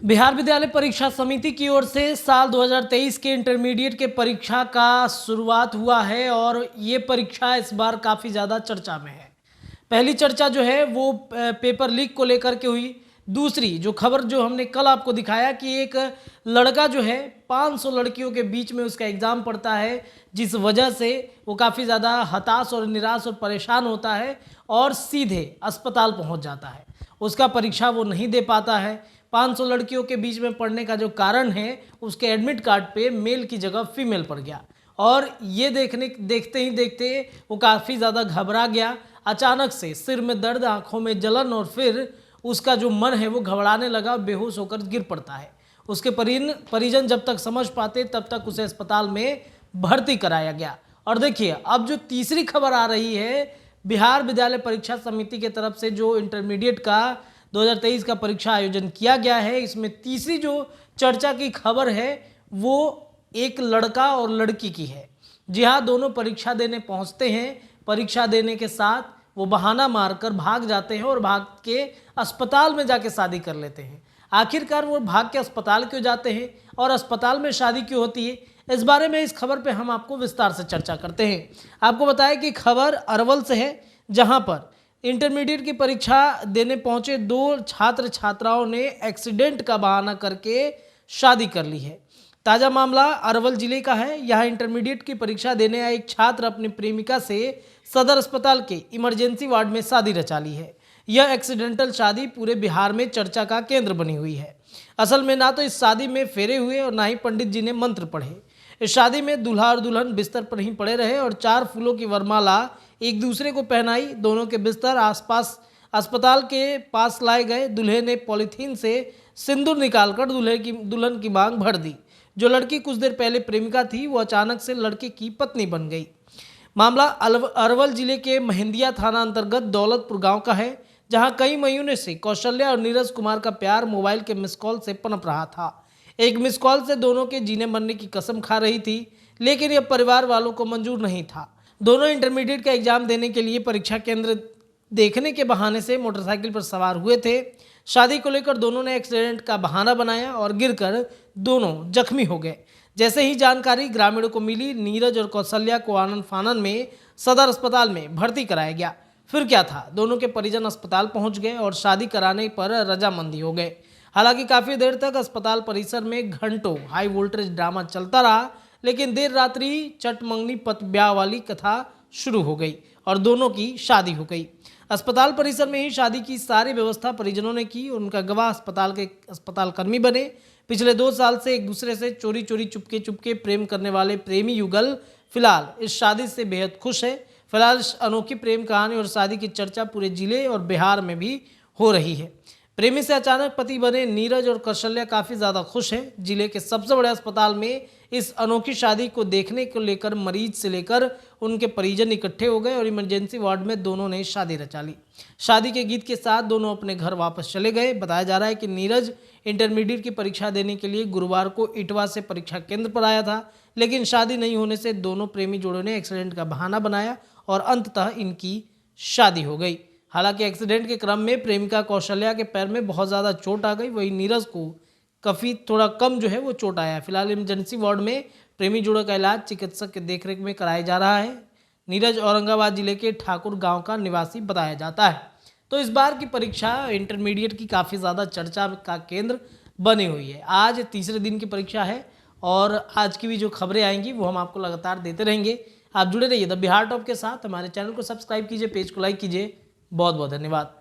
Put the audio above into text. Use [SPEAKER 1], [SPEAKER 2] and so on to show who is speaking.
[SPEAKER 1] बिहार विद्यालय परीक्षा समिति की ओर से साल 2023 के इंटरमीडिएट के परीक्षा का शुरुआत हुआ है और ये परीक्षा इस बार काफ़ी ज़्यादा चर्चा में है। पहली चर्चा जो है वो पेपर लीक को लेकर के हुई। दूसरी जो खबर जो हमने कल आपको दिखाया कि एक लड़का जो है 500 लड़कियों के बीच में उसका एग्ज़ाम पड़ता है, जिस वजह से वो काफ़ी ज़्यादा हताश और निराश और परेशान होता है और सीधे अस्पताल पहुंच जाता है। उसका परीक्षा वो नहीं दे पाता है। 500 लड़कियों के बीच में पढ़ने का जो कारण है, उसके एडमिट कार्ड पे मेल की जगह फीमेल पड़ गया और ये देखते ही देखते वो काफ़ी ज़्यादा घबरा गया। अचानक से सिर में दर्द, आंखों में जलन और फिर उसका जो मन है वो घबराने लगा, बेहोश होकर गिर पड़ता है। उसके परिजन जब तक समझ पाते तब तक उसे अस्पताल में भर्ती कराया गया। और देखिए, अब जो तीसरी खबर आ रही है, बिहार विद्यालय परीक्षा समिति के तरफ से जो इंटरमीडिएट का 2023 का परीक्षा आयोजन किया गया है, इसमें तीसरी जो चर्चा की खबर है वो एक लड़का और लड़की की है। जी हाँ, दोनों परीक्षा देने पहुंचते हैं। परीक्षा देने के साथ वो बहाना मारकर भाग जाते हैं और भाग के अस्पताल में जाके शादी कर लेते हैं। आखिरकार वो भाग के अस्पताल क्यों जाते हैं और अस्पताल में शादी क्यों होती है, इस बारे में इस खबर पे हम आपको विस्तार से चर्चा करते हैं। आपको बताएं कि खबर अरवल से है, जहां पर इंटरमीडिएट की परीक्षा देने पहुंचे दो छात्र छात्राओं ने एक्सीडेंट का बहाना करके शादी कर ली है। ताज़ा मामला अरवल जिले का है। यहाँ इंटरमीडिएट की परीक्षा देने आए एक छात्र अपनी प्रेमिका से सदर अस्पताल के इमरजेंसी वार्ड में शादी रचा ली है। यह एक्सीडेंटल शादी पूरे बिहार में चर्चा का केंद्र बनी हुई है। असल में ना तो इस शादी में फेरे हुए और ना ही पंडित जी ने मंत्र पढ़े। इस शादी में दूल्हा और दुल्हन बिस्तर पर ही पड़े रहे और 4 फूलों की वरमाला एक दूसरे को पहनाई। दोनों के बिस्तर आसपास अस्पताल के पास लाए गए। दूल्हे ने पॉलीथीन से सिंदूर निकालकर दुल्हन की मांग भर दी। जो लड़की कुछ देर पहले प्रेमिका थी, वो अचानक से लड़के की पत्नी बन गई। मामला अरवल जिले के मेहंदिया थाना अंतर्गत दौलतपुर गांव का है, जहां कई महीनों से कौशल्या और नीरज कुमार का प्यार मोबाइल के मिस कॉल से पनप रहा था। एक मिस कॉल से दोनों के जीने मरने की कसम खा रही थी, लेकिन यह परिवार वालों को मंजूर नहीं था। दोनों इंटरमीडिएट का एग्जाम देने के लिए परीक्षा केंद्र देखने के बहाने से मोटरसाइकिल पर सवार हुए थे। शादी को लेकर दोनों ने एक्सीडेंट का बहाना बनाया और गिरकर दोनों जख्मी हो गए। जैसे ही जानकारी ग्रामीणों को मिली, नीरज और कौशल्या को आनन फानन में सदर अस्पताल में भर्ती कराया गया। फिर क्या था, दोनों के परिजन अस्पताल पहुंच गए और शादी कराने पर रजामंदी हो गए। हालांकि काफ़ी देर तक अस्पताल परिसर में घंटों हाई वोल्टेज ड्रामा चलता रहा, लेकिन देर रात्रि चटमंगनी पत ब्याह वाली कथा शुरू हो गई और दोनों की शादी हो गई। अस्पताल परिसर में ही शादी की सारी व्यवस्था परिजनों ने की। उनका गवाह अस्पताल कर्मी बने। पिछले 2 साल से एक दूसरे से चोरी चोरी चुपके चुपके प्रेम करने वाले प्रेमी युगल फिलहाल इस शादी से बेहद खुश है। फिलहाल इस अनोखी प्रेम कहानी और शादी की चर्चा पूरे जिले और बिहार में भी हो रही है। प्रेमी से अचानक पति बने नीरज और कौशल्या काफ़ी ज़्यादा खुश हैं। जिले के सबसे बड़े अस्पताल में इस अनोखी शादी को देखने को लेकर मरीज से लेकर उनके परिजन इकट्ठे हो गए और इमरजेंसी वार्ड में दोनों ने शादी रचा ली। शादी के गीत के साथ दोनों अपने घर वापस चले गए। बताया जा रहा है कि नीरज इंटरमीडिएट की परीक्षा देने के लिए गुरुवार को इटवा से परीक्षा केंद्र पर आया था, लेकिन शादी नहीं होने से दोनों प्रेमी जोड़ों ने एक्सीडेंट का बहाना बनाया और अंततः इनकी शादी हो गई। हालांकि एक्सीडेंट के क्रम में प्रेमिका कौशल्या के पैर में बहुत ज़्यादा चोट आ गई, वहीं नीरज को काफ़ी थोड़ा कम जो है वो चोट आया है। फिलहाल इमरजेंसी वार्ड में प्रेमी जोड़ों का इलाज चिकित्सक के देखरेख में कराया जा रहा है। नीरज औरंगाबाद जिले के ठाकुर गांव का निवासी बताया जाता है। तो इस बार की परीक्षा इंटरमीडिएट की काफ़ी ज़्यादा चर्चा का केंद्र बनी हुई है। आज तीसरे दिन की परीक्षा है और आज की भी जो खबरें आएंगी वो हम आपको लगातार देते रहेंगे। आप जुड़े रहिए द बिहार टॉप के साथ। हमारे चैनल को सब्सक्राइब कीजिए, पेज को लाइक कीजिए। बहुत बहुत धन्यवाद।